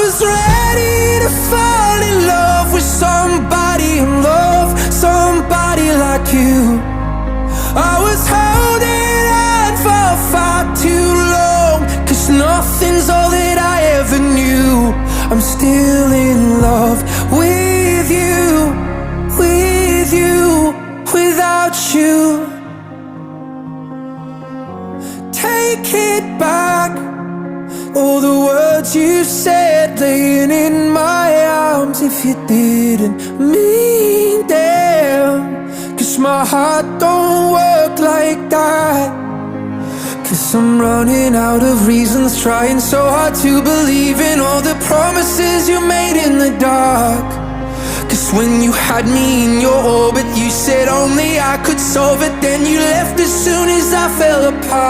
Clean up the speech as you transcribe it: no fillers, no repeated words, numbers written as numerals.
was ready to fall in love with somebody and love somebody like you. I was holding on for far too long, 'cause nothing's all that I ever knew. I'm still in love with you, without you. Take it back, all the words you said laying in my arms, if you didn't mean them. 'Cause my heart don't work like that. 'Cause I'm running out of reasons, trying so hard to believe in all the promises you made in the dark. 'Cause when you had me in your orbit, you said only I could solve it. Then you left as soon as I fell apart.